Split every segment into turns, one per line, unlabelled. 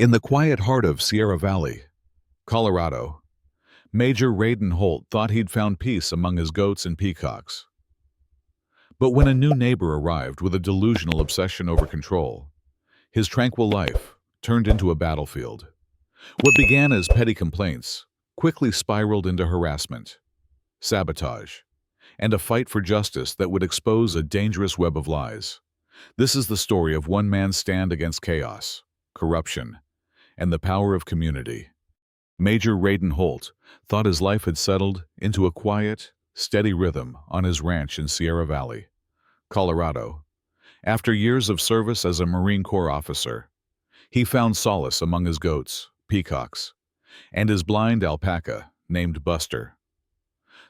In the quiet heart of Sierra Valley, Colorado, Major Rayden Holt thought he'd found peace among his goats and peacocks. But when a new neighbor arrived with a delusional obsession over control, his tranquil life turned into a battlefield. What began as petty complaints quickly spiraled into harassment, sabotage, and a fight for justice that would expose a dangerous web of lies. This is the story of one man's stand against chaos, corruption, and the power of community. Major Rayden Holt thought his life had settled into a quiet, steady rhythm on his ranch in Sierra Valley, Colorado. After years of service as a Marine Corps officer, he found solace among his goats, peacocks, and his blind alpaca named Buster.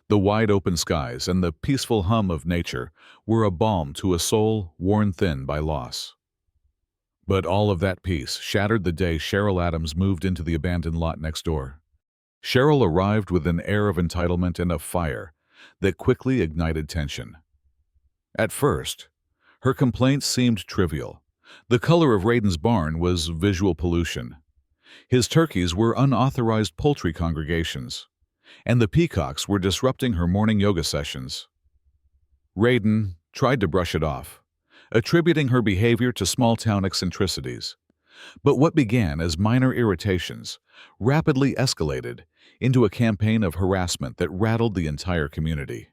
The wide open skies and the peaceful hum of nature were a balm to a soul worn thin by loss. But all of that peace shattered the day Cheryl Adams moved into the abandoned lot next door. Cheryl arrived with an air of entitlement and a fire that quickly ignited tension. At first, her complaints seemed trivial. The color of Rayden's barn was visual pollution. His turkeys were unauthorized poultry congregations, and the peacocks were disrupting her morning yoga sessions. Rayden tried to brush it off, attributing her behavior to small-town eccentricities. But what began as minor irritations rapidly escalated into a campaign of harassment that rattled the entire community.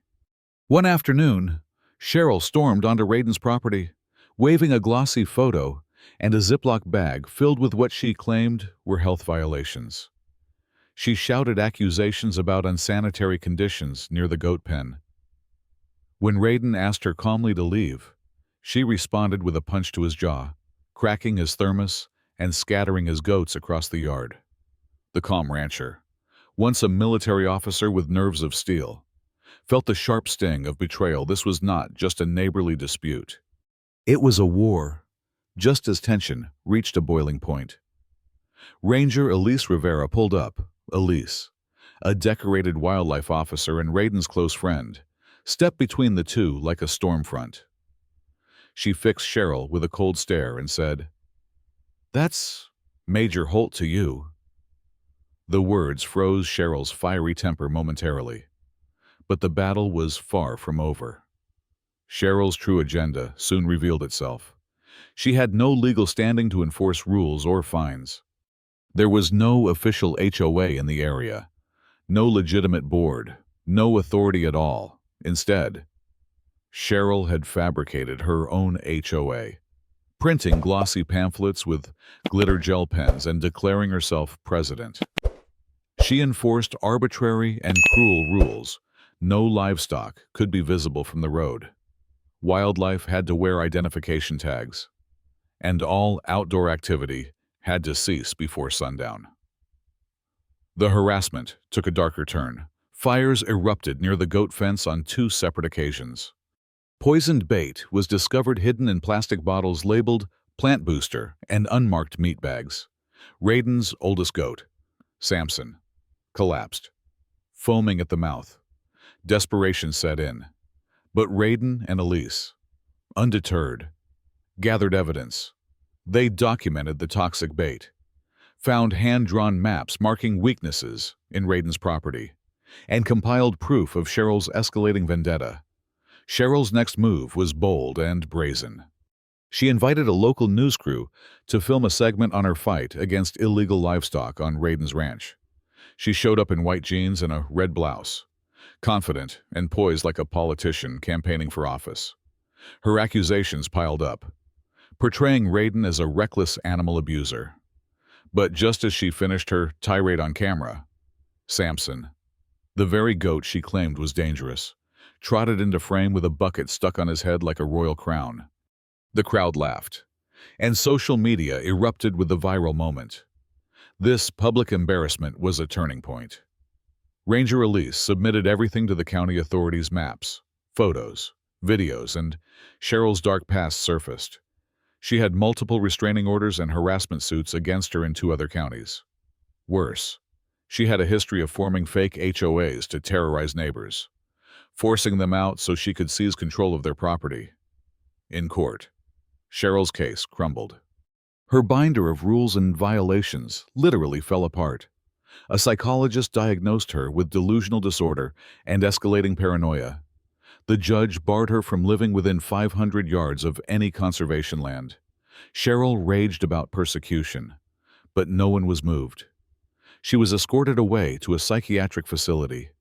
One afternoon, Cheryl stormed onto Rayden's property, waving a glossy photo and a Ziploc bag filled with what she claimed were health violations. She shouted accusations about unsanitary conditions near the goat pen. When Rayden asked her calmly to leave, she responded with a punch to his jaw, cracking his thermos and scattering his goats across the yard. The calm rancher, once a military officer with nerves of steel, felt the sharp sting of betrayal. This was not just a neighborly dispute. It was a war, just as tension reached a boiling point. Ranger Elise Rivera pulled up. Elise, a decorated wildlife officer and Rayden's close friend, stepped between the two like a storm front. She fixed Cheryl with a cold stare and said, "That's Major Holt to you." The words froze Cheryl's fiery temper momentarily, but the battle was far from over. Cheryl's true agenda soon revealed itself. She had no legal standing to enforce rules or fines. There was no official HOA in the area, no legitimate board, no authority at all. Instead, Cheryl had fabricated her own HOA, printing glossy pamphlets with glitter gel pens and declaring herself president. She enforced arbitrary and cruel rules. No livestock could be visible from the road. Wildlife had to wear identification tags, and all outdoor activity had to cease before sundown. The harassment took a darker turn. Fires erupted near the goat fence on 2 separate occasions. Poisoned bait was discovered hidden in plastic bottles labeled Plant Booster and unmarked meat bags. Rayden's oldest goat, Samson, collapsed, foaming at the mouth. Desperation set in. But Rayden and Elise, undeterred, gathered evidence. They documented the toxic bait, found hand-drawn maps marking weaknesses in Rayden's property, and compiled proof of Cheryl's escalating vendetta. Cheryl's next move was bold and brazen. She invited a local news crew to film a segment on her fight against illegal livestock on Rayden's ranch. She showed up in white jeans and a red blouse, confident and poised like a politician campaigning for office. Her accusations piled up, portraying Rayden as a reckless animal abuser. But just as she finished her tirade on camera, Samson, the very goat she claimed was dangerous, trotted into frame with a bucket stuck on his head like a royal crown. The crowd laughed, and social media erupted with the viral moment. This public embarrassment was a turning point. Ranger Elise submitted everything to the county authorities: maps, photos, videos, and Cheryl's dark past surfaced. She had multiple restraining orders and harassment suits against her in 2 other counties. Worse, she had a history of forming fake HOAs to terrorize neighbors, forcing them out so she could seize control of their property. In court, Cheryl's case crumbled. Her binder of rules and violations literally fell apart. A psychologist diagnosed her with delusional disorder and escalating paranoia. The judge barred her from living within 500 yards of any conservation land. Cheryl raged about persecution, but no one was moved. She was escorted away to a psychiatric facility.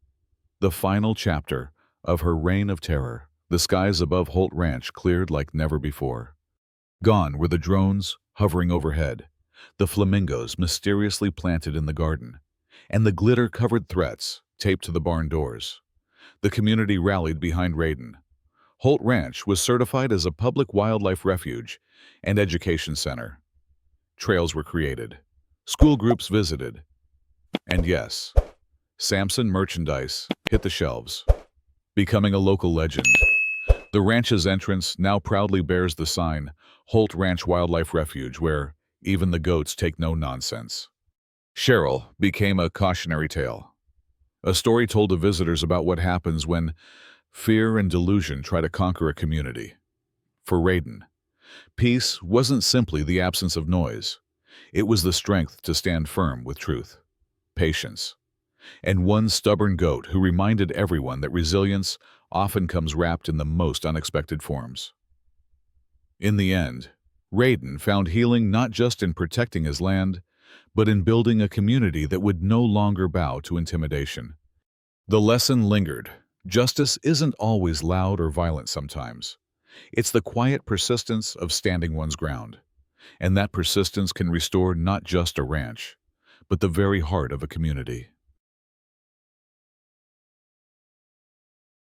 The final chapter of her reign of terror. The skies above Holt Ranch cleared like never before. Gone were the drones hovering overhead, the flamingos mysteriously planted in the garden, and the glitter-covered threats taped to the barn doors. The community rallied behind Rayden. Holt Ranch was certified as a public wildlife refuge and education center. Trails were created. School groups visited. And yes, Samson merchandise hit the shelves, becoming a local legend. The ranch's entrance now proudly bears the sign, Holt Ranch Wildlife Refuge, where even the goats take no nonsense. Cheryl became a cautionary tale, a story told to visitors about what happens when fear and delusion try to conquer a community. For Rayden, peace wasn't simply the absence of noise. It was the strength to stand firm with truth, patience, and one stubborn goat who reminded everyone that resilience often comes wrapped in the most unexpected forms. In the end, Rayden found healing not just in protecting his land, but in building a community that would no longer bow to intimidation. The lesson lingered. Justice isn't always loud or violent sometimes. It's the quiet persistence of standing one's ground. And that persistence can restore not just a ranch, but the very heart of a community.